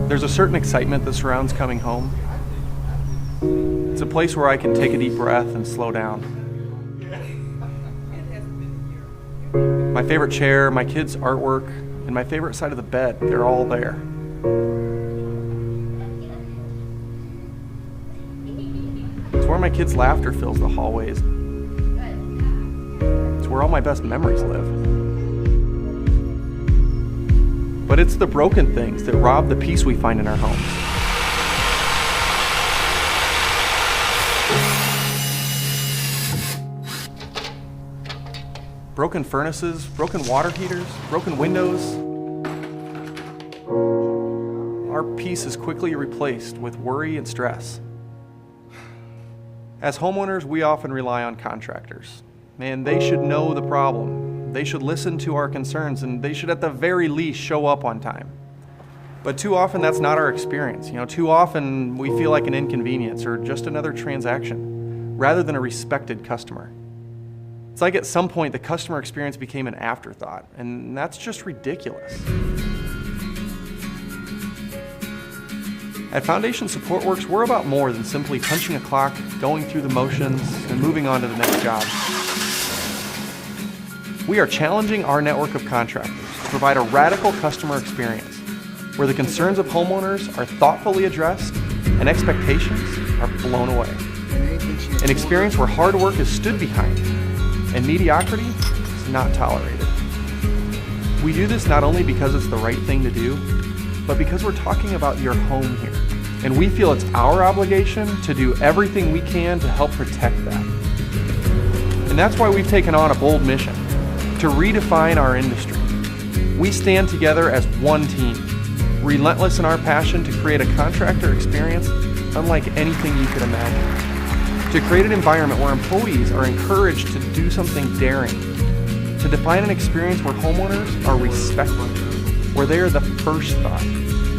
There's a certain excitement that surrounds coming home. It's a place where I can take a deep breath and slow down. My favorite chair, my kids' artwork, and my favorite side of the bed, they're all there. It's where my kids' laughter fills the hallways. It's where all my best memories live. But it's the broken things that rob the peace we find in our homes. Broken furnaces, broken water heaters, broken windows. Our peace is quickly replaced with worry and stress. As homeowners, we often rely on contractors. Man, they should know the problem. They should listen to our concerns, and they should at the very least show up on time. But too often that's not our experience. Too often we feel like an inconvenience or just another transaction, rather than a respected customer. It's like at some point the customer experience became an afterthought, and that's just ridiculous. At Foundation Support Works, we're about more than simply punching a clock, going through the motions, and moving on to the next job. We are challenging our network of contractors to provide a radical customer experience where the concerns of homeowners are thoughtfully addressed and expectations are blown away. An experience where hard work is stood behind and mediocrity is not tolerated. We do this not only because it's the right thing to do, but because we're talking about your home here. And we feel it's our obligation to do everything we can to help protect that. And that's why we've taken on a bold mission to redefine our industry. We stand together as one team, relentless in our passion to create a contractor experience unlike anything you could imagine. To create an environment where employees are encouraged to do something daring. To define an experience where homeowners are respected, where they are the first thought,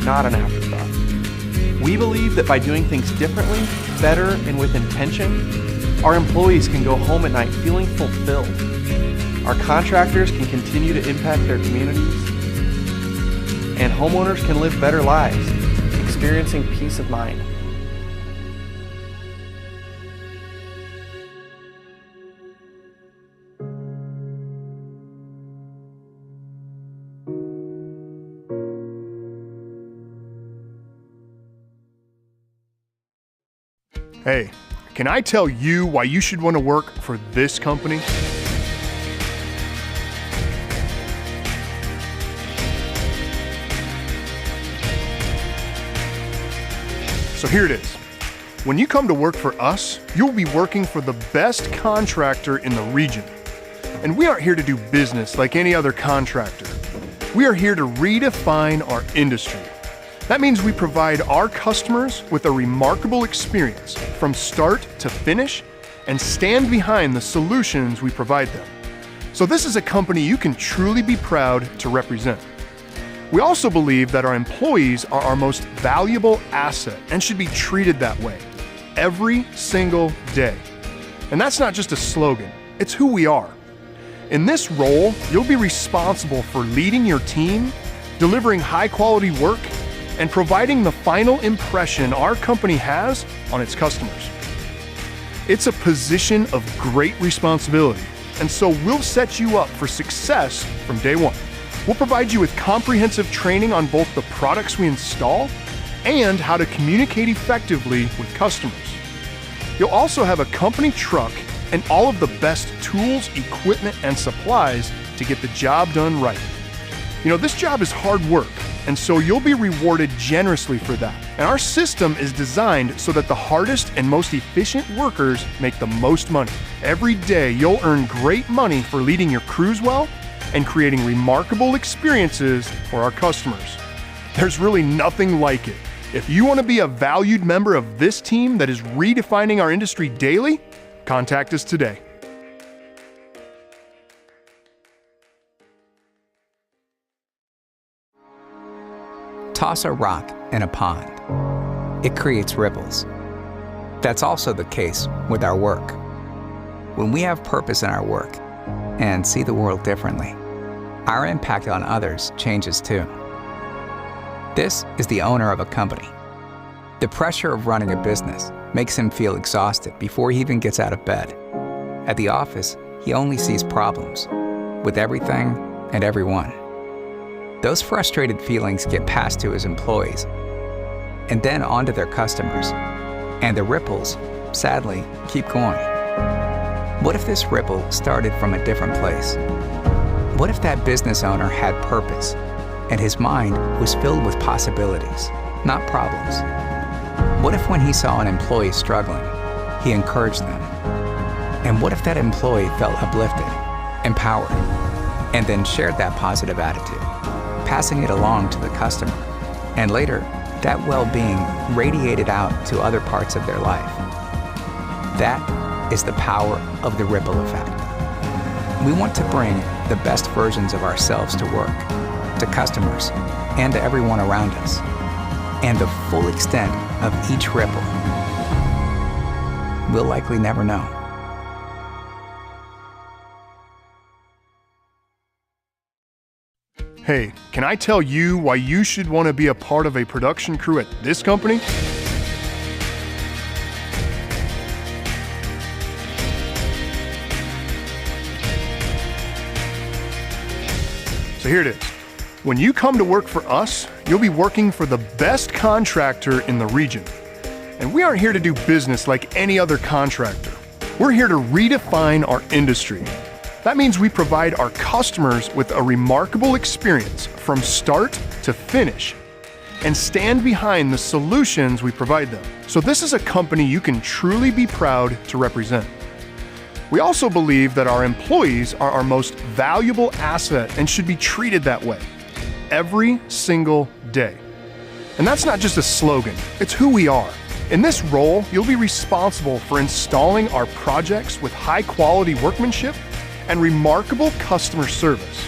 not an afterthought. We believe that by doing things differently, better, and with intention, our employees can go home at night feeling fulfilled. Our contractors can continue to impact their communities, and homeowners can live better lives, experiencing peace of mind. Hey, can I tell you why you should want to work for this company? So here it is. When you come to work for us, you'll be working for the best contractor in the region. And we aren't here to do business like any other contractor. We are here to redefine our industry. That means we provide our customers with a remarkable experience from start to finish and stand behind the solutions we provide them. So this is a company you can truly be proud to represent. We also believe that our employees are our most valuable asset and should be treated that way every single day. And that's not just a slogan, it's who we are. In this role, you'll be responsible for leading your team, delivering high-quality work, and providing the final impression our company has on its customers. It's a position of great responsibility, and so we'll set you up for success from day one. We'll provide you with comprehensive training on both the products we install and how to communicate effectively with customers. You'll also have a company truck and all of the best tools, equipment, and supplies to get the job done right. This job is hard work, and so you'll be rewarded generously for that. And our system is designed so that the hardest and most efficient workers make the most money. Every day, you'll earn great money for leading your crews well and creating remarkable experiences for our customers. There's really nothing like it. If you want to be a valued member of this team that is redefining our industry daily, contact us today. Toss a rock in a pond. It creates ripples. That's also the case with our work. When we have purpose in our work and see the world differently, our impact on others changes too. This is the owner of a company. The pressure of running a business makes him feel exhausted before he even gets out of bed. At the office, he only sees problems with everything and everyone. Those frustrated feelings get passed to his employees and then on to their customers. And the ripples, sadly, keep going. What if this ripple started from a different place? What if that business owner had purpose and his mind was filled with possibilities, not problems? What if when he saw an employee struggling, he encouraged them? And what if that employee felt uplifted, empowered, and then shared that positive attitude, passing it along to the customer? And later, that well-being radiated out to other parts of their life. That is the power of the ripple effect. We want to bring the best versions of ourselves to work, to customers, and to everyone around us. And the full extent of each ripple, we'll likely never know. Hey, can I tell you why you should want to be a part of a production crew at this company? So here it is. When you come to work for us, you'll be working for the best contractor in the region. And we aren't here to do business like any other contractor. We're here to redefine our industry. That means we provide our customers with a remarkable experience from start to finish and stand behind the solutions we provide them. So this is a company you can truly be proud to represent. We also believe that our employees are our most valuable asset and should be treated that way every single day. And that's not just a slogan, it's who we are. In this role, you'll be responsible for installing our projects with high-quality workmanship and remarkable customer service.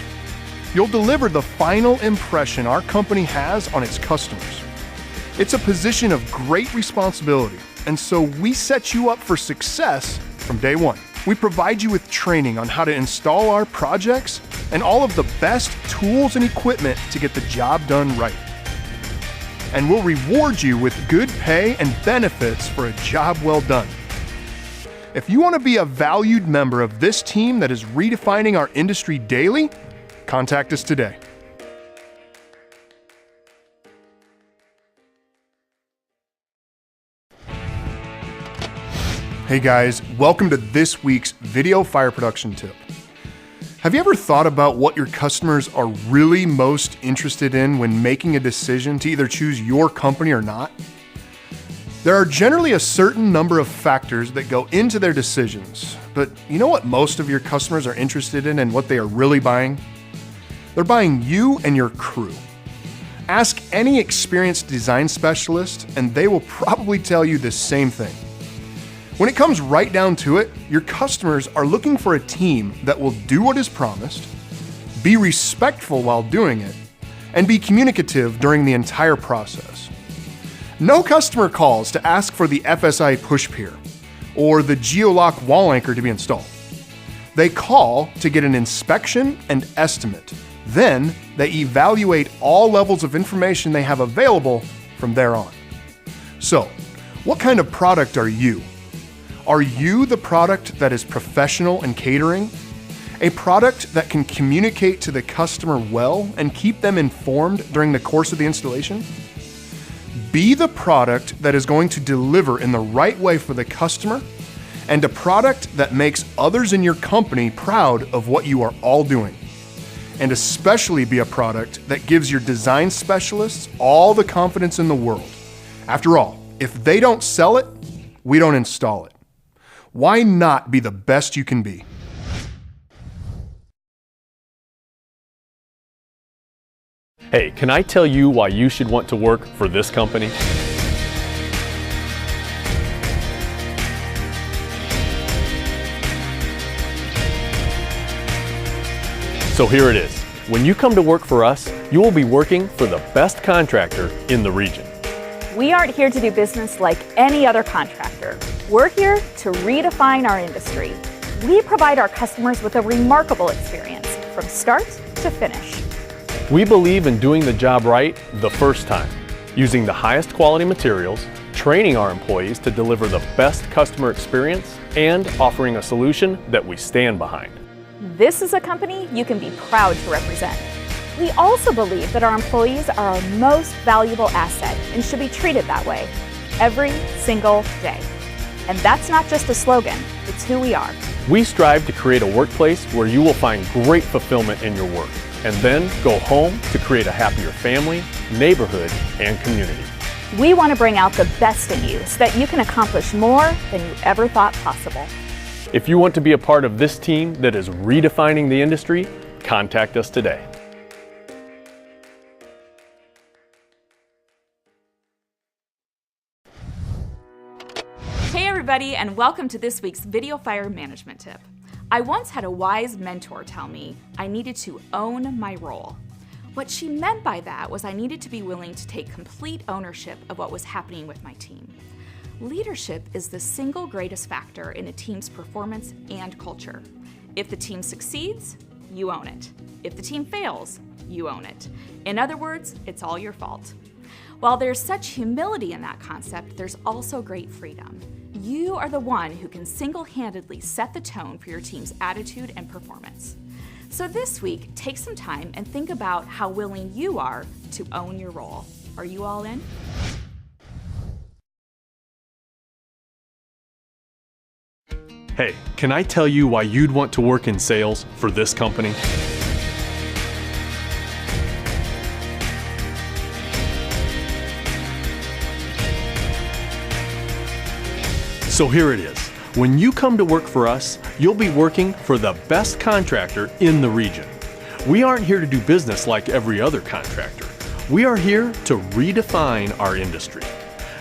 You'll deliver the final impression our company has on its customers. It's a position of great responsibility, and so we set you up for success from day one. We provide you with training on how to install our projects and all of the best tools and equipment to get the job done right. And we'll reward you with good pay and benefits for a job well done. If you want to be a valued member of this team that is redefining our industry daily, contact us today. Hey guys, welcome to this week's video fire production tip. Have you ever thought about what your customers are really most interested in when making a decision to either choose your company or not? There are generally a certain number of factors that go into their decisions, but you know what most of your customers are interested in and what they are really buying? They're buying you and your crew. Ask any experienced design specialist and they will probably tell you the same thing. When it comes right down to it, your customers are looking for a team that will do what is promised, be respectful while doing it, and be communicative during the entire process. No customer calls to ask for the FSI push pier or the Geolock wall anchor to be installed. They call to get an inspection and estimate. Then they evaluate all levels of information they have available from there on. So, what kind of product are you? Are you the product that is professional and catering? A product that can communicate to the customer well and keep them informed during the course of the installation? Be the product that is going to deliver in the right way for the customer and a product that makes others in your company proud of what you are all doing. And especially be a product that gives your design specialists all the confidence in the world. After all, if they don't sell it, we don't install it. Why not be the best you can be? Hey, can I tell you why you should want to work for this company? So here it is. When you come to work for us, you will be working for the best contractor in the region. We aren't here to do business like any other contractor. We're here to redefine our industry. We provide our customers with a remarkable experience from start to finish. We believe in doing the job right the first time, using the highest quality materials, training our employees to deliver the best customer experience, and offering a solution that we stand behind. This is a company you can be proud to represent. We also believe that our employees are our most valuable asset and should be treated that way every single day. And that's not just a slogan, it's who we are. We strive to create a workplace where you will find great fulfillment in your work, and then go home to create a happier family, neighborhood, and community. We want to bring out the best in you so that you can accomplish more than you ever thought possible. If you want to be a part of this team that is redefining the industry, contact us today. Hey everybody, and welcome to this week's Video Fire Management Tip. I once had a wise mentor tell me I needed to own my role. What she meant by that was I needed to be willing to take complete ownership of what was happening with my team. Leadership is the single greatest factor in a team's performance and culture. If the team succeeds, you own it. If the team fails, you own it. In other words, it's all your fault. While there's such humility in that concept, there's also great freedom. You are the one who can single-handedly set the tone for your team's attitude and performance. So this week, take some time and think about how willing you are to own your role. Are you all in? Hey, can I tell you why you'd want to work in sales for this company? So here it is. When you come to work for us, you'll be working for the best contractor in the region. We aren't here to do business like every other contractor. We are here to redefine our industry.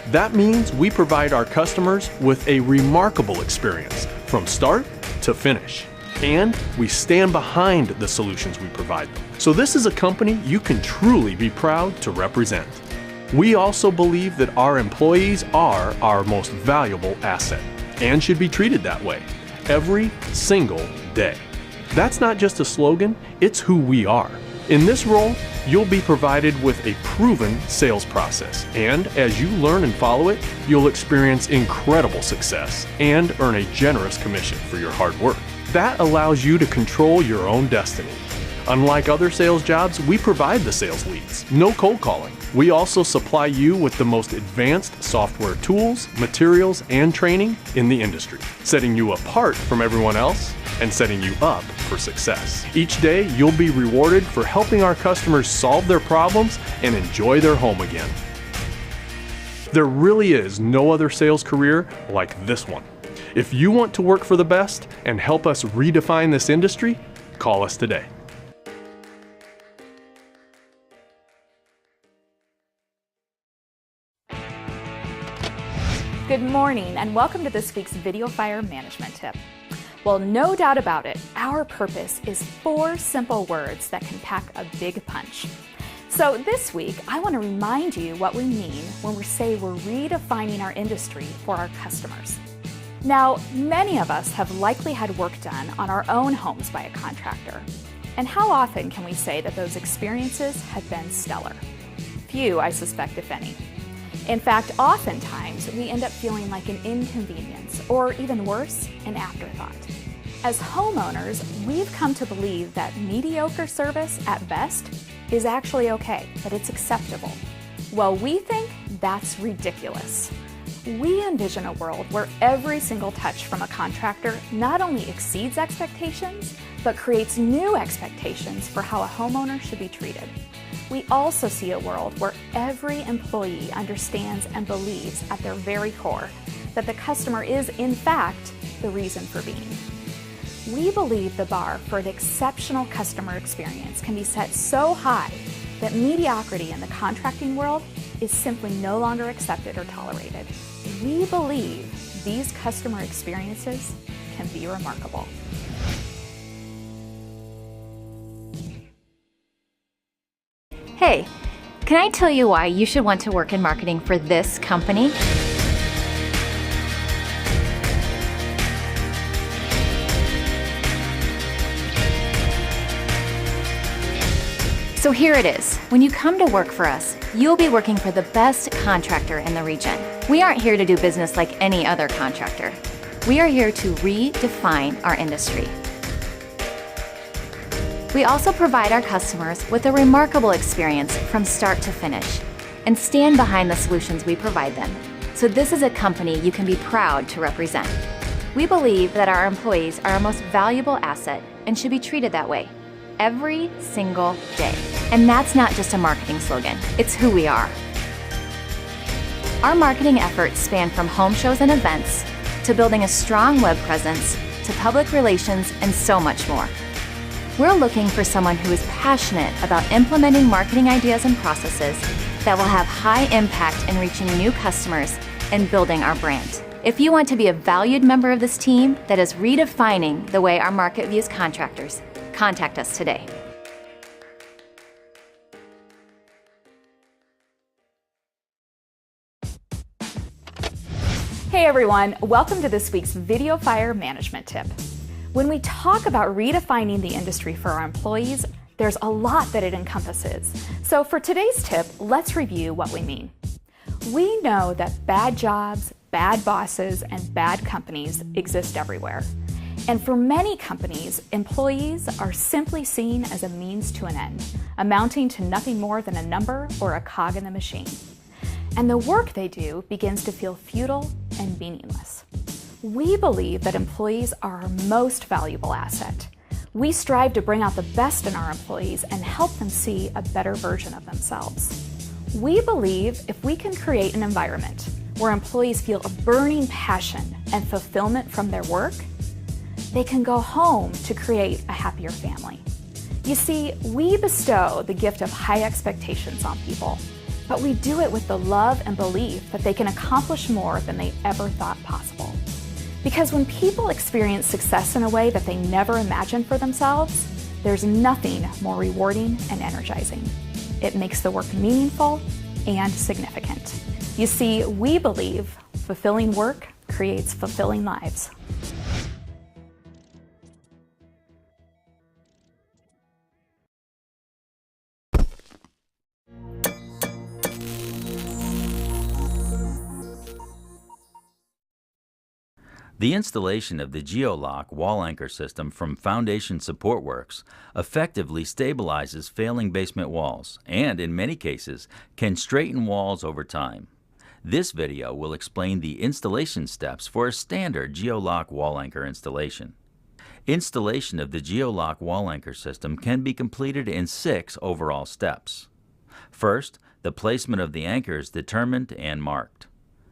That means we provide our customers with a remarkable experience from start to finish. And we stand behind the solutions we provide them. So this is a company you can truly be proud to represent. We also believe that our employees are our most valuable asset and should be treated that way every single day. That's not just a slogan, it's who we are. In this role, you'll be provided with a proven sales process, and as you learn and follow it, you'll experience incredible success and earn a generous commission for your hard work. That allows you to control your own destiny. Unlike other sales jobs, we provide the sales leads, no cold calling. We also supply you with the most advanced software tools, materials, and training in the industry, setting you apart from everyone else and setting you up for success. Each day, you'll be rewarded for helping our customers solve their problems and enjoy their home again. There really is no other sales career like this one. If you want to work for the best and help us redefine this industry, call us today. Good morning, and welcome to this week's Video Fire Management Tip. Well, no doubt about it, our purpose is 4 simple words that can pack a big punch. So this week, I want to remind you what we mean when we say we're redefining our industry for our customers. Now, many of us have likely had work done on our own homes by a contractor. And how often can we say that those experiences have been stellar? Few, I suspect, if any. In fact, oftentimes we end up feeling like an inconvenience, or even worse, an afterthought. As homeowners, we've come to believe that mediocre service at best is actually okay, that it's acceptable. Well, we think that's ridiculous. We envision a world where every single touch from a contractor not only exceeds expectations, but creates new expectations for how a homeowner should be treated. We also see a world where every employee understands and believes at their very core that the customer is, in fact, the reason for being. We believe the bar for an exceptional customer experience can be set so high that mediocrity in the contracting world is simply no longer accepted or tolerated. We believe these customer experiences can be remarkable. Hey, can I tell you why you should want to work in marketing for this company? So here it is. When you come to work for us, you'll be working for the best contractor in the region. We aren't here to do business like any other contractor. We are here to redefine our industry. We also provide our customers with a remarkable experience from start to finish and stand behind the solutions we provide them. So this is a company you can be proud to represent. We believe that our employees are our most valuable asset and should be treated that way every single day. And that's not just a marketing slogan, it's who we are. Our marketing efforts span from home shows and events to building a strong web presence to public relations and so much more. We're looking for someone who is passionate about implementing marketing ideas and processes that will have high impact in reaching new customers and building our brand. If you want to be a valued member of this team that is redefining the way our market views contractors, contact us today. Hey everyone, welcome to this week's Video Fire Management Tip. When we talk about redefining the industry for our employees, there's a lot that it encompasses. So for today's tip, let's review what we mean. We know that bad jobs, bad bosses, and bad companies exist everywhere. And for many companies, employees are simply seen as a means to an end, amounting to nothing more than a number or a cog in the machine. And the work they do begins to feel futile and meaningless. We believe that employees are our most valuable asset. We strive to bring out the best in our employees and help them see a better version of themselves. We believe if we can create an environment where employees feel a burning passion and fulfillment from their work, they can go home to create a happier family. You see, we bestow the gift of high expectations on people, but we do it with the love and belief that they can accomplish more than they ever thought possible. Because when people experience success in a way that they never imagined for themselves, there's nothing more rewarding and energizing. It makes the work meaningful and significant. You see, we believe fulfilling work creates fulfilling lives. The installation of the GeoLock wall anchor system from Foundation Support Works effectively stabilizes failing basement walls and, in many cases, can straighten walls over time. This video will explain the installation steps for a standard GeoLock wall anchor installation. Installation of the GeoLock wall anchor system can be completed in 6 overall steps. First, the placement of the anchor is determined and marked.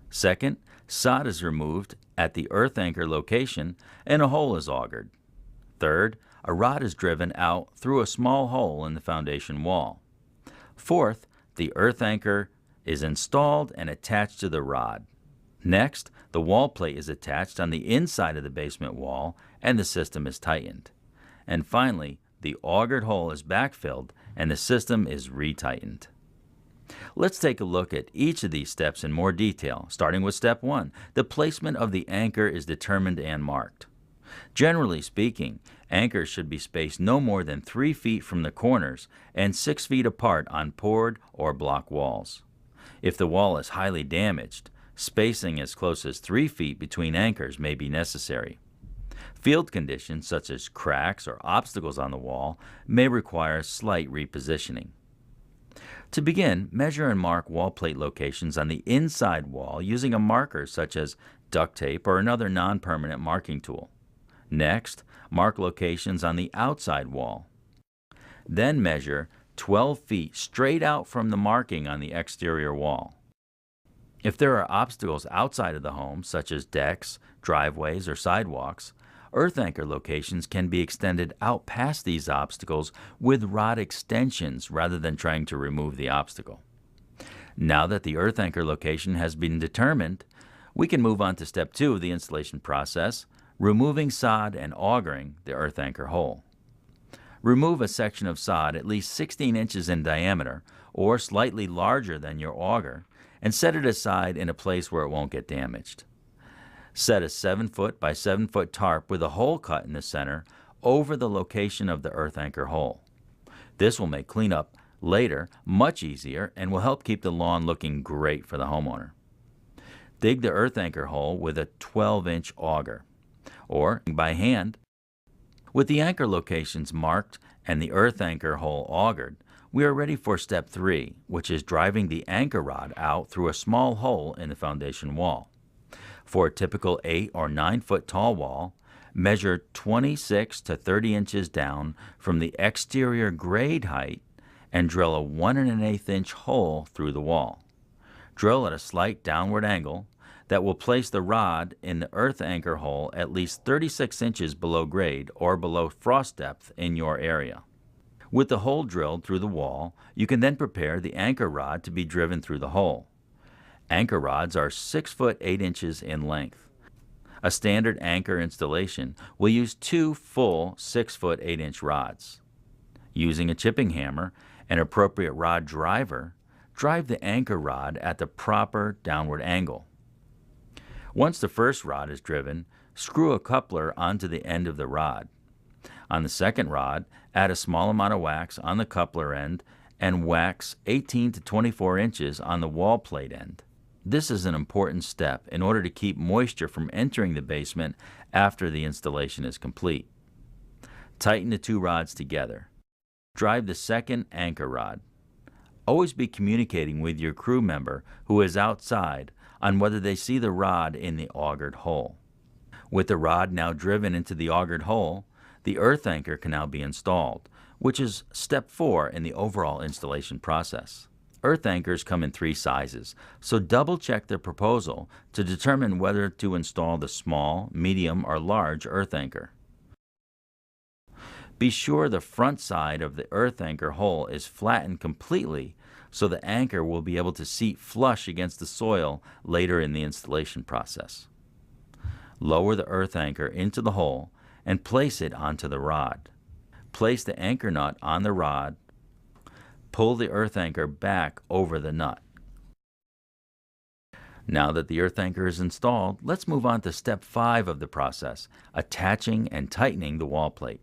Second, sod is removed at the earth anchor location and a hole is augered. Third, a rod is driven out through a small hole in the foundation wall. Fourth, the earth anchor is installed and attached to the rod. Next, the wall plate is attached on the inside of the basement wall and the system is tightened. And finally, the augered hole is backfilled and the system is retightened. Let's take a look at each of these steps in more detail, starting with step 1. The placement of the anchor is determined and marked. Generally speaking, anchors should be spaced no more than 3 feet from the corners and 6 feet apart on poured or block walls. If the wall is highly damaged, spacing as close as 3 feet between anchors may be necessary. Field conditions such as cracks or obstacles on the wall may require slight repositioning. To begin, measure and mark wall plate locations on the inside wall using a marker such as duct tape or another non-permanent marking tool. Next, mark locations on the outside wall. Then measure 12 feet straight out from the marking on the exterior wall. If there are obstacles outside of the home, such as decks, driveways, or sidewalks, earth anchor locations can be extended out past these obstacles with rod extensions rather than trying to remove the obstacle. Now that the earth anchor location has been determined, we can move on to step 2 of the installation process, removing sod and augering the earth anchor hole. Remove a section of sod at least 16 inches in diameter or slightly larger than your auger and set it aside in a place where it won't get damaged. Set a 7-foot by 7-foot tarp with a hole cut in the center over the location of the earth anchor hole. This will make cleanup later much easier and will help keep the lawn looking great for the homeowner. Dig the earth anchor hole with a 12-inch auger or by hand. With the anchor locations marked and the earth anchor hole augered, we are ready for step 3, which is driving the anchor rod out through a small hole in the foundation wall. For a typical 8 or 9 foot tall wall, measure 26 to 30 inches down from the exterior grade height and drill a 1 1/8 inch hole through the wall. Drill at a slight downward angle that will place the rod in the earth anchor hole at least 36 inches below grade or below frost depth in your area. With the hole drilled through the wall, you can then prepare the anchor rod to be driven through the hole. Anchor rods are 6 foot 8 inches in length. A standard anchor installation will use 2 full 6 foot 8 inch rods. Using a chipping hammer and appropriate rod driver, drive the anchor rod at the proper downward angle. Once the first rod is driven, screw a coupler onto the end of the rod. On the second rod, add a small amount of wax on the coupler end and wax 18 to 24 inches on the wall plate end. This is an important step in order to keep moisture from entering the basement after the installation is complete. Tighten the 2 rods together. Drive the second anchor rod. Always be communicating with your crew member who is outside on whether they see the rod in the augered hole. With the rod now driven into the augered hole, the earth anchor can now be installed, which is step 4 in the overall installation process. Earth anchors come in 3 sizes, so double check the proposal to determine whether to install the small, medium, or large earth anchor. Be sure the front side of the earth anchor hole is flattened completely so the anchor will be able to seat flush against the soil later in the installation process. Lower the earth anchor into the hole and place it onto the rod. Place the anchor nut on the rod. Pull the earth anchor back over the nut. Now that the earth anchor is installed, let's move on to step 5 of the process, attaching and tightening the wall plate.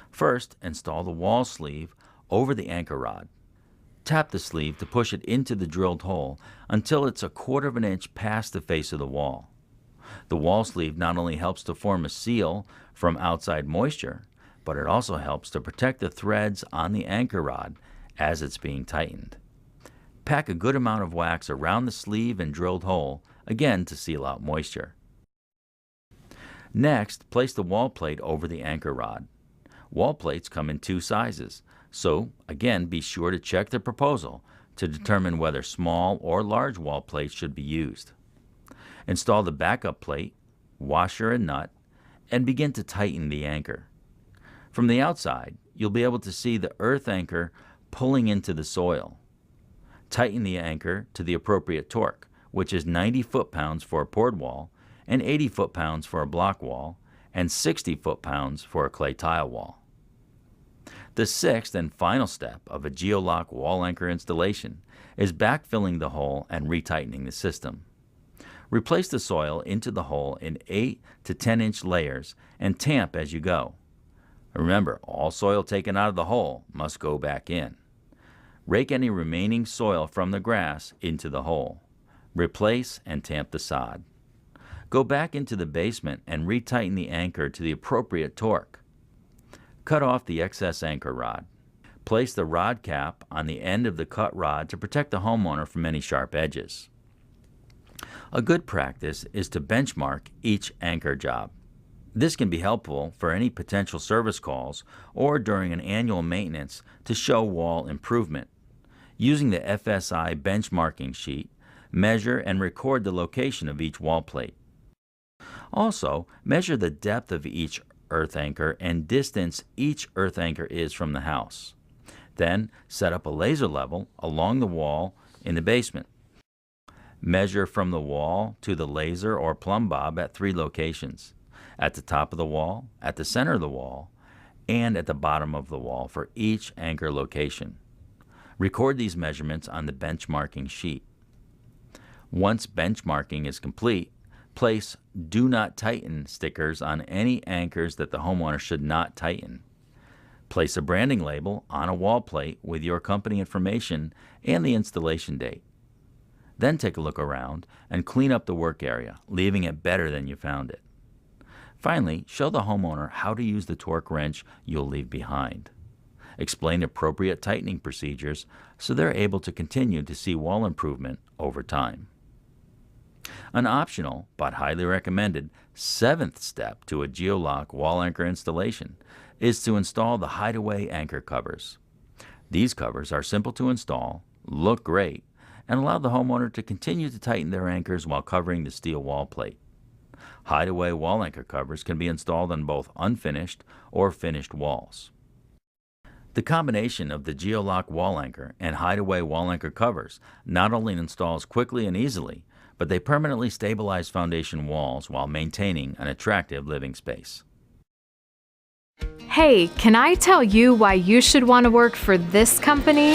First, install the wall sleeve over the anchor rod. Tap the sleeve to push it into the drilled hole until it's 1/4 inch past the face of the wall. The wall sleeve not only helps to form a seal from outside moisture, but it also helps to protect the threads on the anchor rod as it's being tightened. Pack a good amount of wax around the sleeve and drilled hole, again to seal out moisture. Next, place the wall plate over the anchor rod. Wall plates come in 2 sizes, so again be sure to check the proposal to determine whether small or large wall plates should be used. Install the backup plate, washer and nut, and begin to tighten the anchor. From the outside, you'll be able to see the earth anchor pulling into the soil. Tighten the anchor to the appropriate torque, which is 90 foot-pounds for a poured wall and 80 foot-pounds for a block wall and 60 foot-pounds for a clay tile wall. The 6th and final step of a geolock wall anchor installation is backfilling the hole and retightening the system. Replace the soil into the hole in 8 to 10 inch layers and tamp as you go. Remember, all soil taken out of the hole must go back in. Rake any remaining soil from the grass into the hole. Replace and tamp the sod. Go back into the basement and retighten the anchor to the appropriate torque. Cut off the excess anchor rod. Place the rod cap on the end of the cut rod to protect the homeowner from any sharp edges. A good practice is to benchmark each anchor job. This can be helpful for any potential service calls or during an annual maintenance to show wall improvement. Using the FSI benchmarking sheet, measure and record the location of each wall plate. Also, measure the depth of each earth anchor and distance each earth anchor is from the house. Then, set up a laser level along the wall in the basement. Measure from the wall to the laser or plumb bob at 3 locations: at the top of the wall, at the center of the wall, and at the bottom of the wall for each anchor location. Record these measurements on the benchmarking sheet. Once benchmarking is complete, place "Do Not Tighten" stickers on any anchors that the homeowner should not tighten. Place a branding label on a wall plate with your company information and the installation date. Then take a look around and clean up the work area, leaving it better than you found it. Finally, show the homeowner how to use the torque wrench you'll leave behind. Explain appropriate tightening procedures so they're able to continue to see wall improvement over time. An optional, but highly recommended, 7th step to a geolock wall anchor installation is to install the hideaway anchor covers. These covers are simple to install, look great, and allow the homeowner to continue to tighten their anchors while covering the steel wall plate. Hideaway wall anchor covers can be installed on both unfinished or finished walls. The combination of the geolock wall anchor and hideaway wall anchor covers not only installs quickly and easily, but they permanently stabilize foundation walls while maintaining an attractive living space. Hey, can I tell you why you should want to work for this company?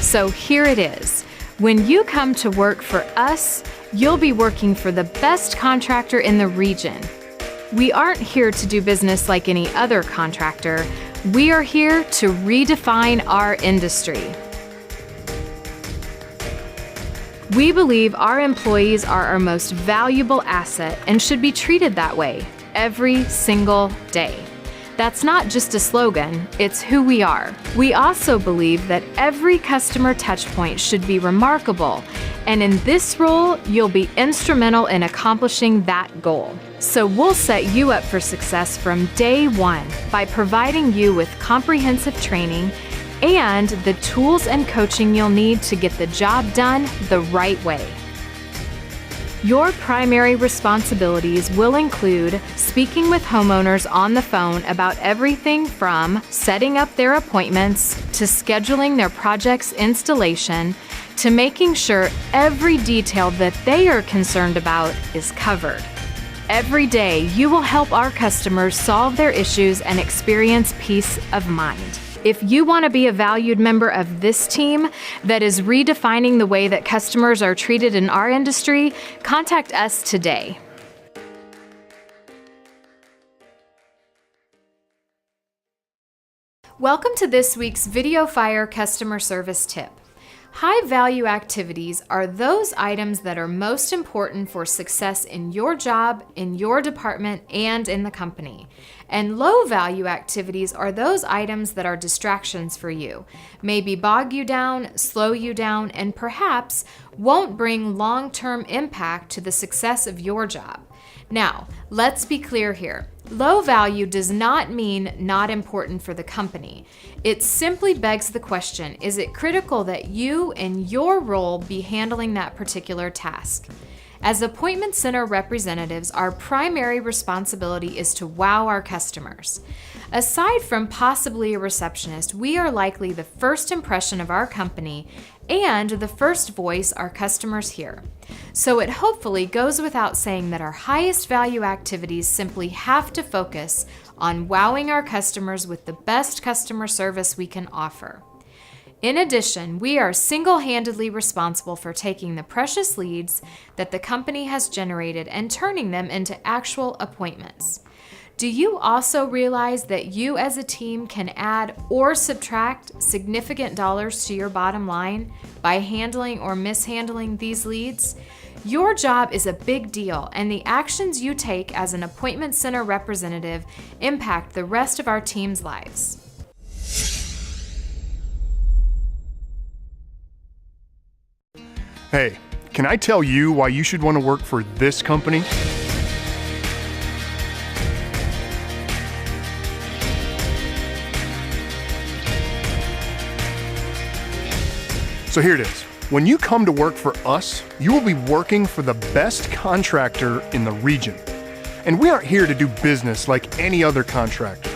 So here it is. When you come to work for us, you'll be working for the best contractor in the region. We aren't here to do business like any other contractor. We are here to redefine our industry. We believe our employees are our most valuable asset and should be treated that way every single day. That's not just a slogan, it's who we are. We also believe that every customer touchpoint should be remarkable, and in this role, you'll be instrumental in accomplishing that goal. So we'll set you up for success from day one by providing you with comprehensive training and the tools and coaching you'll need to get the job done the right way. Your primary responsibilities will include speaking with homeowners on the phone about everything from setting up their appointments to scheduling their project's installation to making sure every detail that they are concerned about is covered. Every day, you will help our customers solve their issues and experience peace of mind. If you want to be a valued member of this team that is redefining the way that customers are treated in our industry, contact us today. Welcome to this week's VideoFire customer service tip. High-value activities are those items that are most important for success in your job, in your department, and in the company. And low-value activities are those items that are distractions for you, maybe bog you down, slow you down, and perhaps won't bring long-term impact to the success of your job. Now, let's be clear here. Low value does not mean not important for the company. It simply begs the question, is it critical that you in your role be handling that particular task? As appointment center representatives, our primary responsibility is to wow our customers. Aside from possibly a receptionist, we are likely the first impression of our company and the first voice our customers hear. So it hopefully goes without saying that our highest value activities simply have to focus on wowing our customers with the best customer service we can offer. In addition, we are single-handedly responsible for taking the precious leads that the company has generated and turning them into actual appointments. Do you also realize that you as a team can add or subtract significant dollars to your bottom line by handling or mishandling these leads? Your job is a big deal, and the actions you take as an appointment center representative impact the rest of our team's lives. Hey, can I tell you why you should want to work for this company? So here it is. When you come to work for us, you will be working for the best contractor in the region. And we aren't here to do business like any other contractor.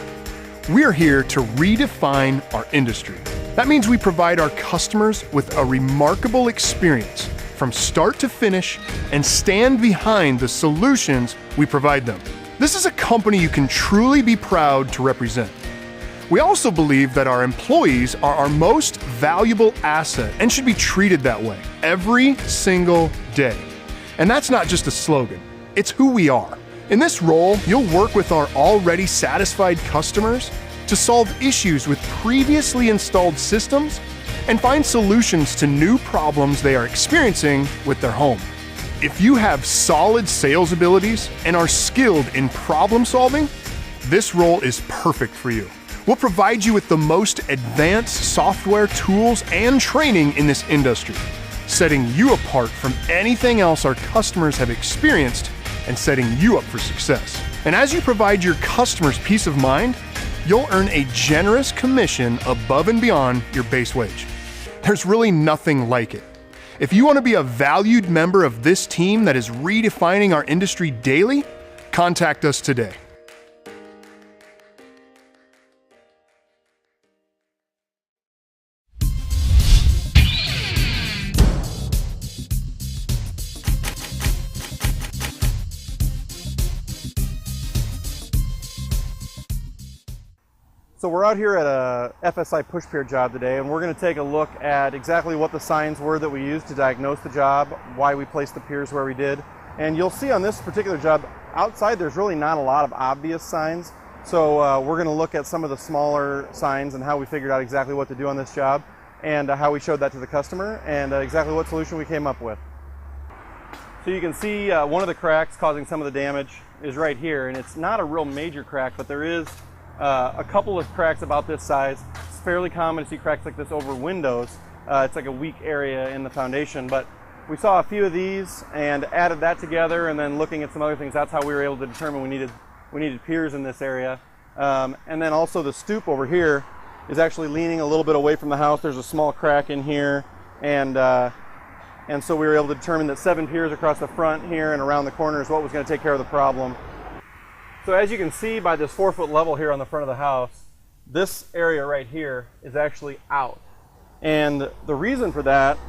We are here to redefine our industry. That means we provide our customers with a remarkable experience from start to finish and stand behind the solutions we provide them. This is a company you can truly be proud to represent. We also believe that our employees are our most valuable asset and should be treated that way every single day. And that's not just a slogan, it's who we are. In this role, you'll work with our already satisfied customers to solve issues with previously installed systems and find solutions to new problems they are experiencing with their home. If you have solid sales abilities and are skilled in problem solving, this role is perfect for you. We'll provide you with the most advanced software tools and training in this industry, setting you apart from anything else our customers have experienced and setting you up for success. And as you provide your customers peace of mind, you'll earn a generous commission above and beyond your base wage. There's really nothing like it. If you want to be a valued member of this team that is redefining our industry daily, contact us today. So we're out here at a FSI push pier job today, and we're going to take a look at exactly what the signs were that we used to diagnose the job, why we placed the piers where we did. And you'll see on this particular job, outside there's really not a lot of obvious signs. So we're going to look at some of the smaller signs and how we figured out exactly what to do on this job, and how we showed that to the customer, and exactly what solution we came up with. So you can see one of the cracks causing some of the damage is right here, and it's not a real major crack, but there is a couple of cracks about this size. It's fairly common to see cracks like this over windows. It's like a weak area in the foundation, but we saw a few of these and added that together, and then looking at some other things, that's how we were able to determine we needed piers in this area. And then also the stoop over here is actually leaning a little bit away from the house. There's a small crack in here, and so we were able to determine that 7 piers across the front here and around the corner is what was going to take care of the problem. So as you can see by this 4-foot level here on the front of the house, this area right here is actually out. And the reason for that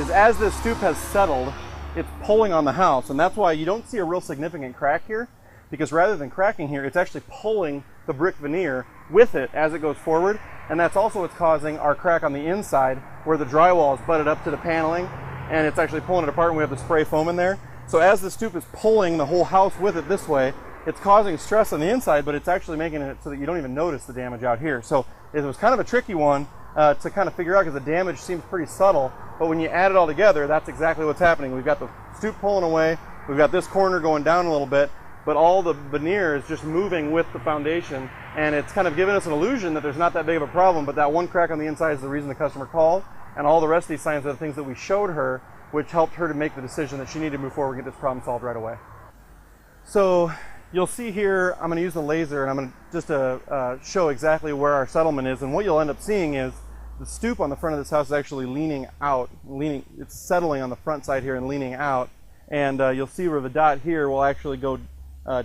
is as this stoop has settled, it's pulling on the house. And that's why you don't see a real significant crack here, because rather than cracking here, it's actually pulling the brick veneer with it as it goes forward. And that's also what's causing our crack on the inside where the drywall is butted up to the paneling, and it's actually pulling it apart, and we have the spray foam in there. So as the stoop is pulling the whole house with it this way, it's causing stress on the inside, but it's actually making it so that you don't even notice the damage out here. So it was kind of a tricky one to kind of figure out, because the damage seems pretty subtle, but when you add it all together, that's exactly what's happening. We've got the stoop pulling away, we've got this corner going down a little bit, but all the veneer is just moving with the foundation, and it's kind of giving us an illusion that there's not that big of a problem, but that one crack on the inside is the reason the customer called, and all the rest of these signs are the things that we showed her, which helped her to make the decision that she needed to move forward and get this problem solved right away. So you'll see here, I'm going to use the laser, and I'm going to just show exactly where our settlement is. And what you'll end up seeing is the stoop on the front of this house is actually leaning out. It's settling on the front side here and leaning out. And you'll see where the dot here will actually go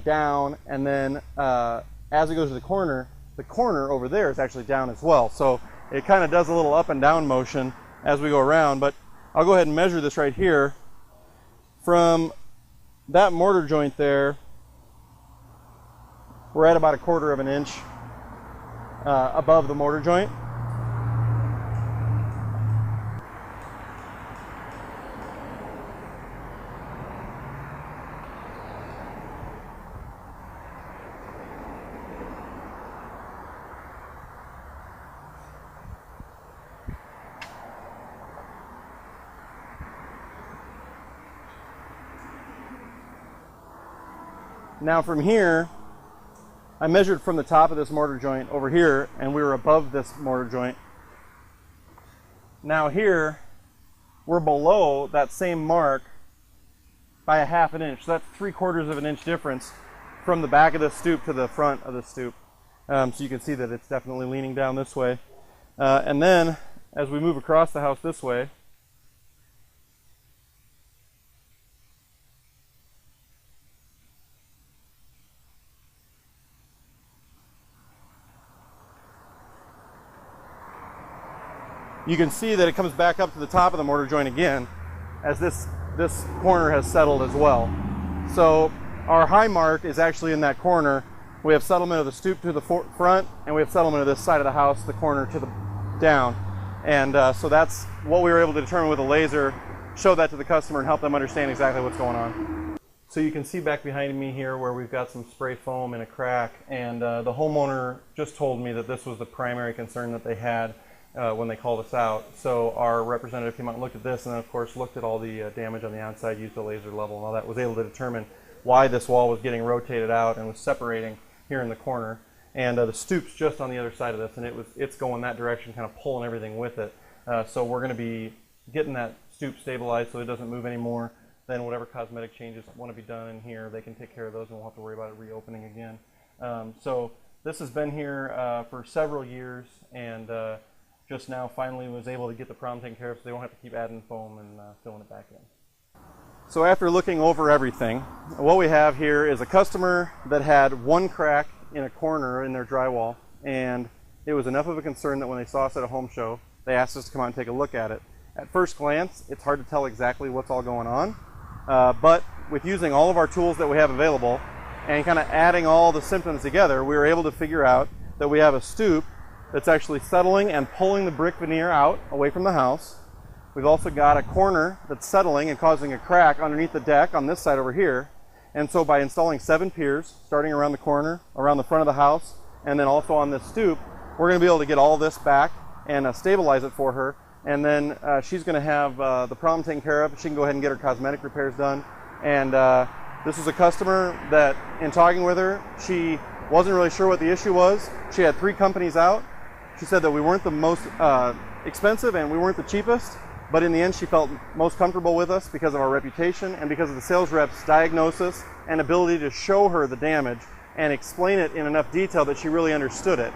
down, and then as it goes to the corner over there is actually down as well. So it kind of does a little up and down motion as we go around. But I'll go ahead and measure this right here. From that mortar joint there, we're at about 1/4 of an inch above the mortar joint. Now from here, I measured from the top of this mortar joint over here, and we were above this mortar joint. Now here, we're below that same mark by 1/2 inch. So that's 3/4 of an inch difference from the back of the stoop to the front of the stoop. So you can see that it's definitely leaning down this way. And then as we move across the house this way, you can see that it comes back up to the top of the mortar joint again as this corner has settled as well. So our high mark is actually in that corner, We have settlement of the stoop to the front, and we have settlement of this side of the house, the corner to the down. And so that's what we were able to determine with a laser, show that to the customer and help them understand exactly what's going on. So you can see back behind me here where we've got some spray foam in a crack, and the homeowner just told me that this was the primary concern that they had when they called us out. So our representative came out and looked at this, and then of course looked at all the damage on the outside, used the laser level and all that, was able to determine why this wall was getting rotated out and was separating here in the corner. And the stoop's just on the other side of this, and it's going that direction, kind of pulling everything with it. So we're going to be getting that stoop stabilized so it doesn't move anymore. Then whatever cosmetic changes want to be done in here, they can take care of those and we'll have to worry about it reopening again. So this has been here for several years, and just now finally was able to get the problem taken care of so they won't have to keep adding foam and filling it back in. So after looking over everything, what we have here is a customer that had one crack in a corner in their drywall, and it was enough of a concern that when they saw us at a home show, they asked us to come out and take a look at it. At first glance, it's hard to tell exactly what's all going on, but with using all of our tools that we have available and kind of adding all the symptoms together, we were able to figure out that we have a stoop that's actually settling and pulling the brick veneer out away from the house. We've also got a corner that's settling and causing a crack underneath the deck on this side over here. And so by installing 7 piers, starting around the corner, around the front of the house, and then also on this stoop, we're going to be able to get all this back and stabilize it for her. And then she's going to have the problem taken care of. She can go ahead and get her cosmetic repairs done. And this is a customer that, in talking with her, she wasn't really sure what the issue was. She had 3 companies out. She said that we weren't the most expensive and we weren't the cheapest, but in the end she felt most comfortable with us because of our reputation and because of the sales rep's diagnosis and ability to show her the damage and explain it in enough detail that she really understood it.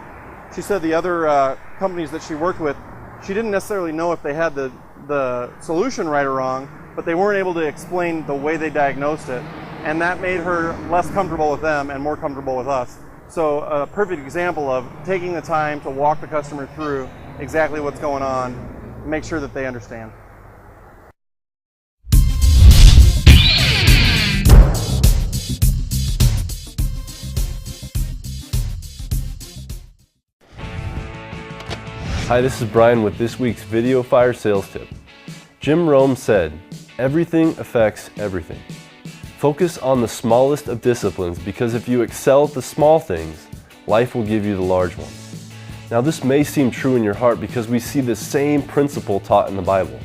She said the other companies that she worked with, she didn't necessarily know if they had the solution right or wrong, but they weren't able to explain the way they diagnosed it, and that made her less comfortable with them and more comfortable with us. So a perfect example of taking the time to walk the customer through exactly what's going on, make sure that they understand. Hi, this is Brian with this week's Video Fire Sales Tip. Jim Rome said, "Everything affects everything." Focus on the smallest of disciplines, because if you excel at the small things, life will give you the large ones. Now this may seem true in your heart because we see the same principle taught in the Bible.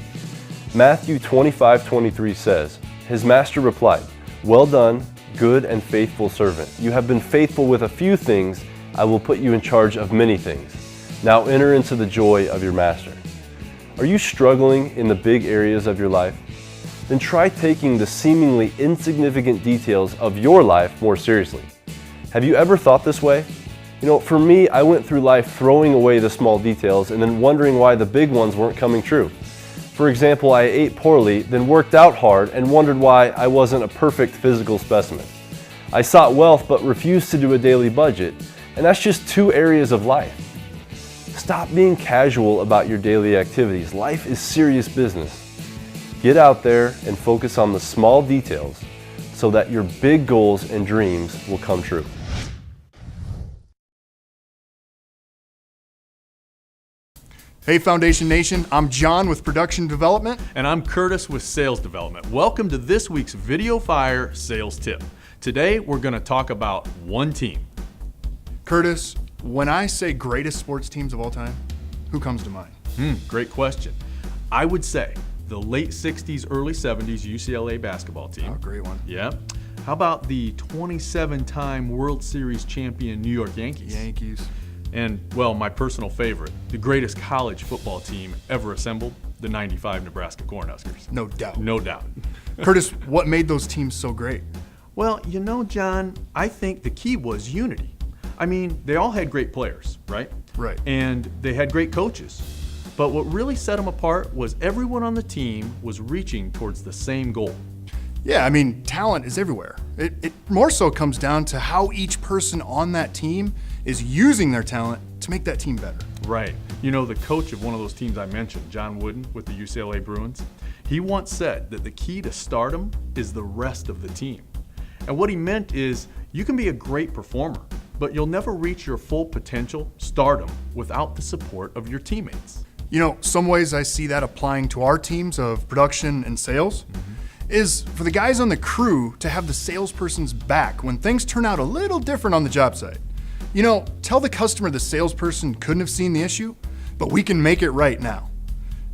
Matthew 25:23 says, "His master replied, 'Well done, good and faithful servant. You have been faithful with a few things, I will put you in charge of many things. Now enter into the joy of your master.'" Are you struggling in the big areas of your life? Then try taking the seemingly insignificant details of your life more seriously. Have you ever thought this way? You know, for me, I went through life throwing away the small details and then wondering why the big ones weren't coming true. For example, I ate poorly, then worked out hard and wondered why I wasn't a perfect physical specimen. I sought wealth but refused to do a daily budget, and that's just 2 areas of life. Stop being casual about your daily activities. Life is serious business. Get out there and focus on the small details so that your big goals and dreams will come true. Hey Foundation Nation, I'm John with Production Development. And I'm Curtis with Sales Development. Welcome to this week's Video Fire Sales Tip. Today we're going to talk about one team. Curtis, when I say greatest sports teams of all time, who comes to mind? Great question. I would say the late 60s, early 70s UCLA basketball team. Oh, great one. Yeah. How about the 27-time World Series champion New York Yankees? Yankees. And, well, my personal favorite, the greatest college football team ever assembled, the 95 Nebraska Cornhuskers. No doubt. No doubt. Curtis, what made those teams so great? Well, you know, John, I think the key was unity. I mean, they all had great players, right? Right. And they had great coaches. But what really set them apart was everyone on the team was reaching towards the same goal. Yeah, I mean, talent is everywhere. It more so comes down to how each person on that team is using their talent to make that team better. Right. You know, the coach of one of those teams I mentioned, John Wooden with the UCLA Bruins, he once said that the key to stardom is the rest of the team. And what he meant is you can be a great performer, but you'll never reach your full potential, stardom, without the support of your teammates. You know, some ways I see that applying to our teams of production and sales is for the guys on the crew to have the salesperson's back when things turn out a little different on the job site. You know, tell the customer the salesperson couldn't have seen the issue, but we can make it right now.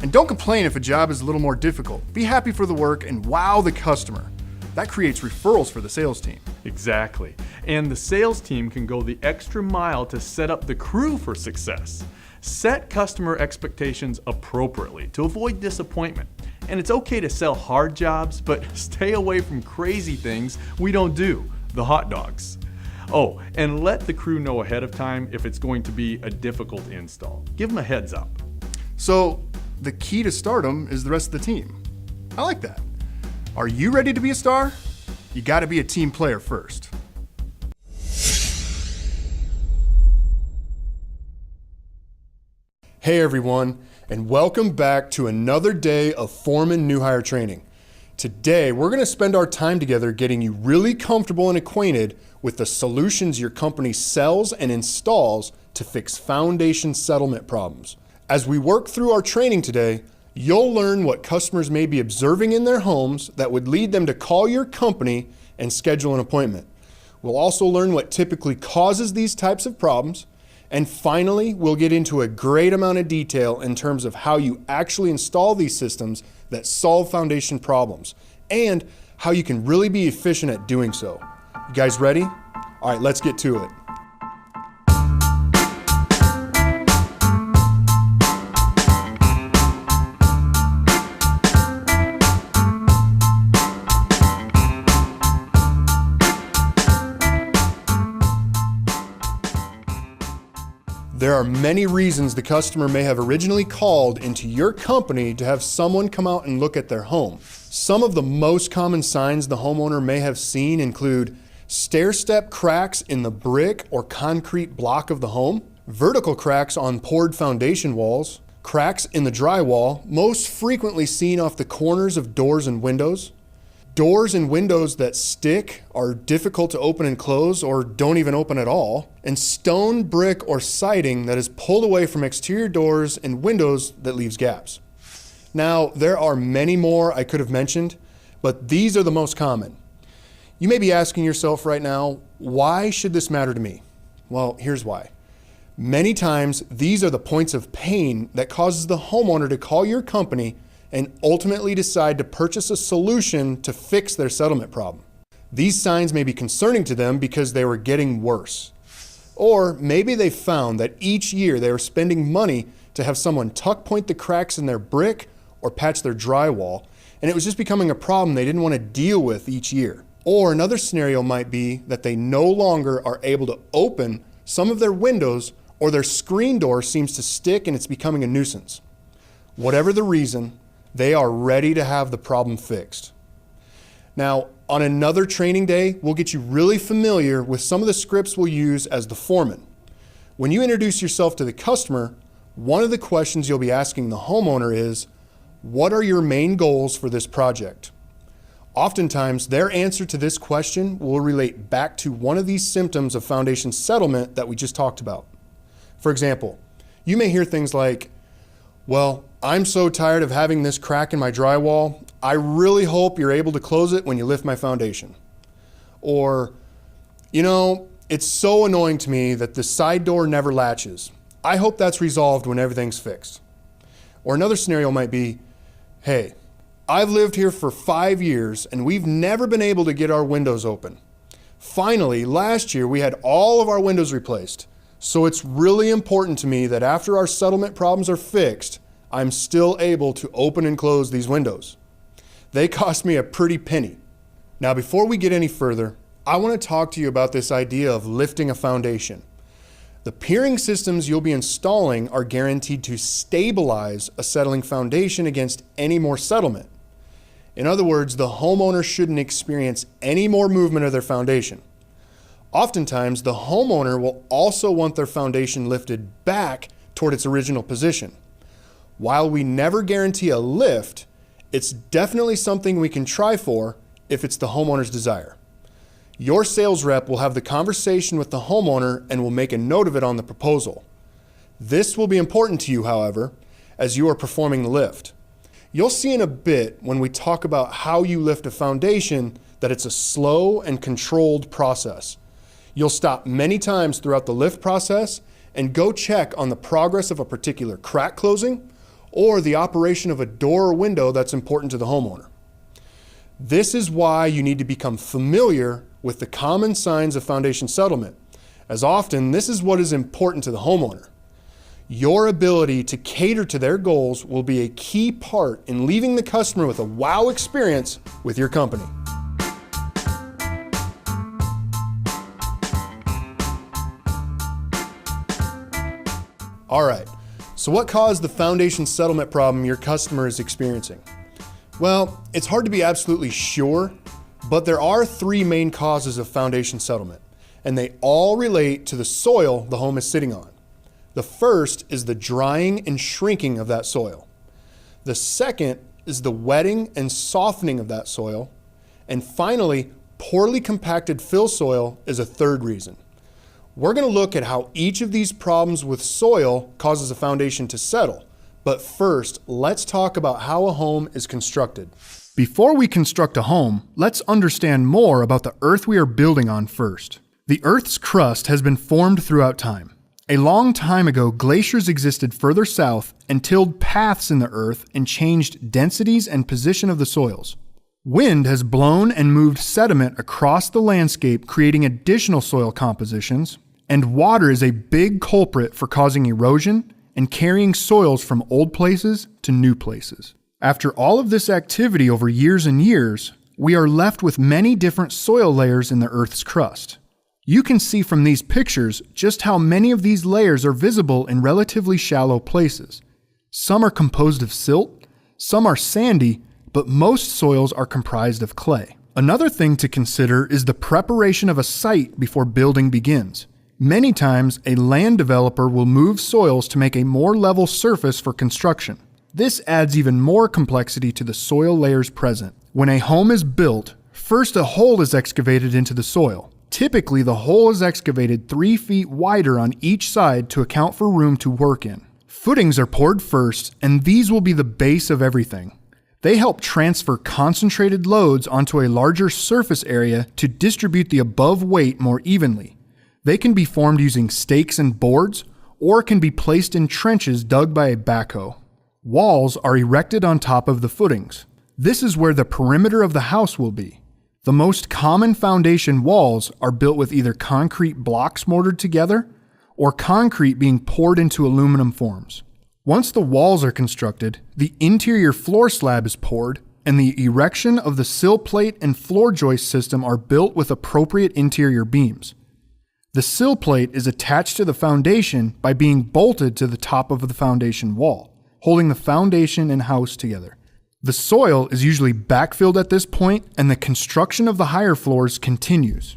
And don't complain if a job is a little more difficult. Be happy for the work and wow the customer. That creates referrals for the sales team. Exactly. And the sales team can go the extra mile to set up the crew for success. Set customer expectations appropriately to avoid disappointment. And it's okay to sell hard jobs, but stay away from crazy things we don't do, the hot dogs. Oh, and let the crew know ahead of time if it's going to be a difficult install. Give them a heads up. So the key to stardom is the rest of the team. I like that. Are you ready to be a star? You gotta be a team player first. Hey everyone, and welcome back to another day of Foreman New Hire Training. Today, we're gonna spend our time together getting you really comfortable and acquainted with the solutions your company sells and installs to fix foundation settlement problems. As we work through our training today, you'll learn what customers may be observing in their homes that would lead them to call your company and schedule an appointment. We'll also learn what typically causes these types of problems. And finally, we'll get into a great amount of detail in terms of how you actually install these systems that solve foundation problems and how you can really be efficient at doing so. You guys ready? All right, let's get to it. There are many reasons the customer may have originally called into your company to have someone come out and look at their home. Some of the most common signs the homeowner may have seen include stair-step cracks in the brick or concrete block of the home, vertical cracks on poured foundation walls, cracks in the drywall, most frequently seen off the corners of doors and windows, doors and windows that stick, are difficult to open and close, or don't even open at all, and stone, brick, or siding that is pulled away from exterior doors and windows that leaves gaps. Now, there are many more I could have mentioned, but these are the most common. You may be asking yourself right now, why should this matter to me? Well, here's why. Many times, these are the points of pain that causes the homeowner to call your company and ultimately decide to purchase a solution to fix their settlement problem. These signs may be concerning to them because they were getting worse. Or maybe they found that each year they were spending money to have someone tuck point the cracks in their brick or patch their drywall, and it was just becoming a problem they didn't want to deal with each year. Or another scenario might be that they no longer are able to open some of their windows, or their screen door seems to stick and it's becoming a nuisance. Whatever the reason, they are ready to have the problem fixed. Now, on another training day, we'll get you really familiar with some of the scripts we'll use as the foreman. When you introduce yourself to the customer, one of the questions you'll be asking the homeowner is, what are your main goals for this project? Oftentimes, their answer to this question will relate back to one of these symptoms of foundation settlement that we just talked about. For example, you may hear things like, well, I'm so tired of having this crack in my drywall. I really hope you're able to close it when you lift my foundation. Or, you know, it's so annoying to me that the side door never latches. I hope that's resolved when everything's fixed. Or another scenario might be, hey, I've lived here for 5 years and we've never been able to get our windows open. Finally, last year we had all of our windows replaced. So it's really important to me that after our settlement problems are fixed, I'm still able to open and close these windows. They cost me a pretty penny. Now, before we get any further, I want to talk to you about this idea of lifting a foundation. The piering systems you'll be installing are guaranteed to stabilize a settling foundation against any more settlement. In other words, the homeowner shouldn't experience any more movement of their foundation. Oftentimes, the homeowner will also want their foundation lifted back toward its original position. While we never guarantee a lift, it's definitely something we can try for if it's the homeowner's desire. Your sales rep will have the conversation with the homeowner and will make a note of it on the proposal. This will be important to you, however, as you are performing the lift. You'll see in a bit when we talk about how you lift a foundation that it's a slow and controlled process. You'll stop many times throughout the lift process and go check on the progress of a particular crack closing or the operation of a door or window that's important to the homeowner. This is why you need to become familiar with the common signs of foundation settlement, as often this is what is important to the homeowner. Your ability to cater to their goals will be a key part in leaving the customer with a wow experience with your company. All right, so what caused the foundation settlement problem your customer is experiencing? Well, it's hard to be absolutely sure, but there are 3 main causes of foundation settlement, and they all relate to the soil the home is sitting on. The first is the drying and shrinking of that soil. The second is the wetting and softening of that soil. And finally, poorly compacted fill soil is a third reason. We're going to look at how each of these problems with soil causes a foundation to settle. But first, let's talk about how a home is constructed. Before we construct a home, let's understand more about the earth we are building on first. The Earth's crust has been formed throughout time. A long time ago, glaciers existed further south and tilled paths in the earth and changed densities and position of the soils. Wind has blown and moved sediment across the landscape, creating additional soil compositions, and water is a big culprit for causing erosion and carrying soils from old places to new places. After all of this activity over years and years, we are left with many different soil layers in the Earth's crust. You can see from these pictures just how many of these layers are visible in relatively shallow places. Some are composed of silt, some are sandy, but most soils are comprised of clay. Another thing to consider is the preparation of a site before building begins. Many times, a land developer will move soils to make a more level surface for construction. This adds even more complexity to the soil layers present. When a home is built, first a hole is excavated into the soil. Typically, the hole is excavated 3 feet wider on each side to account for room to work in. Footings are poured first, and these will be the base of everything. They help transfer concentrated loads onto a larger surface area to distribute the above weight more evenly. They can be formed using stakes and boards, or can be placed in trenches dug by a backhoe. Walls are erected on top of the footings. This is where the perimeter of the house will be. The most common foundation walls are built with either concrete blocks mortared together or concrete being poured into aluminum forms. Once the walls are constructed, the interior floor slab is poured and the erection of the sill plate and floor joist system are built with appropriate interior beams. The sill plate is attached to the foundation by being bolted to the top of the foundation wall, holding the foundation and house together. The soil is usually backfilled at this point, and the construction of the higher floors continues.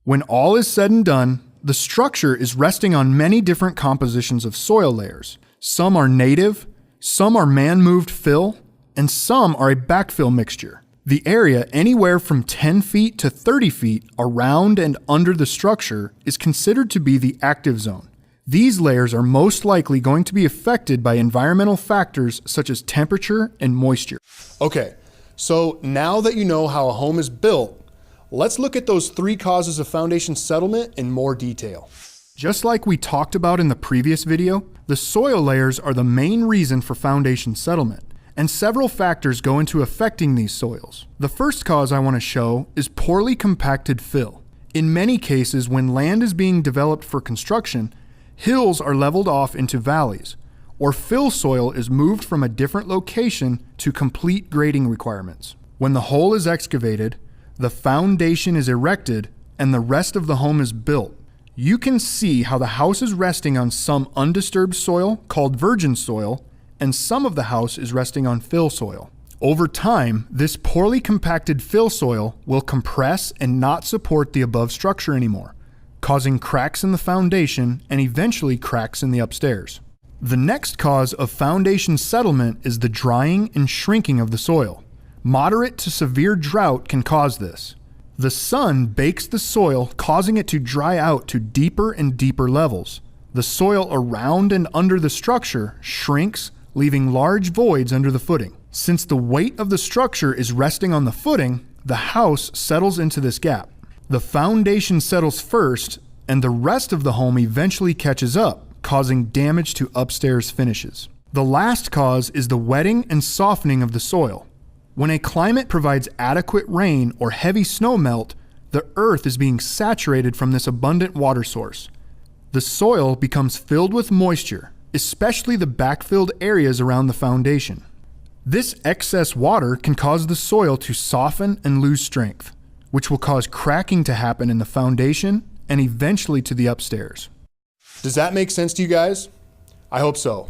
When all is said and done, the structure is resting on many different compositions of soil layers. Some are native, some are man-moved fill, and some are a backfill mixture. The area anywhere from 10 feet to 30 feet around and under the structure is considered to be the active zone. These layers are most likely going to be affected by environmental factors such as temperature and moisture. Okay, so now that you know how a home is built, let's look at those 3 causes of foundation settlement in more detail. Just like we talked about in the previous video, the soil layers are the main reason for foundation settlement, and several factors go into affecting these soils. The first cause I want to show is poorly compacted fill. In many cases, when land is being developed for construction, hills are leveled off into valleys, or fill soil is moved from a different location to complete grading requirements. When the hole is excavated, the foundation is erected, and the rest of the home is built. You can see how the house is resting on some undisturbed soil called virgin soil, and some of the house is resting on fill soil. Over time, this poorly compacted fill soil will compress and not support the above structure anymore, causing cracks in the foundation and eventually cracks in the upstairs. The next cause of foundation settlement is the drying and shrinking of the soil. Moderate to severe drought can cause this. The sun bakes the soil, causing it to dry out to deeper and deeper levels. The soil around and under the structure shrinks, leaving large voids under the footing. Since the weight of the structure is resting on the footing, the house settles into this gap. The foundation settles first, and the rest of the home eventually catches up, causing damage to upstairs finishes. The last cause is the wetting and softening of the soil. When a climate provides adequate rain or heavy snow melt, the earth is being saturated from this abundant water source. The soil becomes filled with moisture, especially the backfilled areas around the foundation. This excess water can cause the soil to soften and lose strength, which will cause cracking to happen in the foundation and eventually to the upstairs. Does that make sense to you guys? I hope so.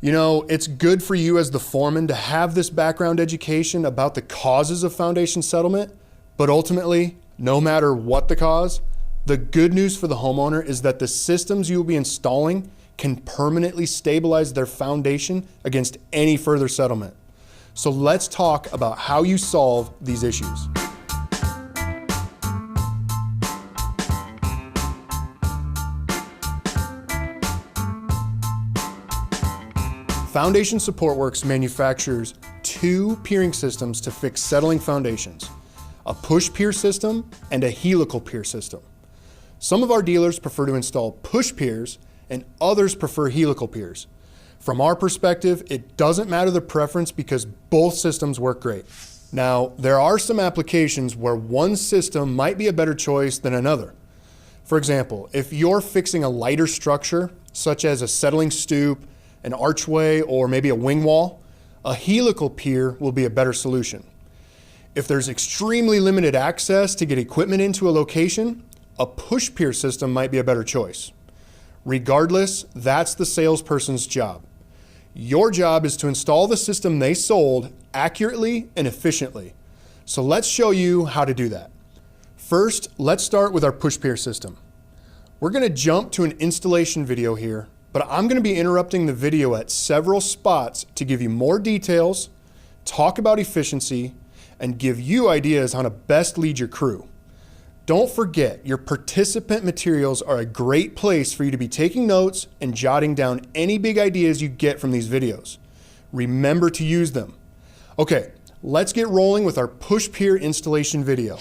You know, it's good for you as the foreman to have this background education about the causes of foundation settlement, but ultimately, no matter what the cause, the good news for the homeowner is that the systems you will be installing can permanently stabilize their foundation against any further settlement. So let's talk about how you solve these issues. Foundation Support Works manufactures 2 piering systems to fix settling foundations, a push pier system and a helical pier system. Some of our dealers prefer to install push piers and others prefer helical piers. From our perspective, it doesn't matter the preference because both systems work great. Now, there are some applications where one system might be a better choice than another. For example, if you're fixing a lighter structure, such as a settling stoop, an archway, or maybe a wing wall, a helical pier will be a better solution. If there's extremely limited access to get equipment into a location, a push pier system might be a better choice. Regardless, that's the salesperson's job. Your job is to install the system they sold accurately and efficiently. So let's show you how to do that. First, let's start with our push pier system. We're going to jump to an installation video here, but I'm going to be interrupting the video at several spots to give you more details, talk about efficiency, and give you ideas on how to best lead your crew. Don't forget, your participant materials are a great place for you to be taking notes and jotting down any big ideas you get from these videos. Remember to use them. Okay, let's get rolling with our push pier installation video.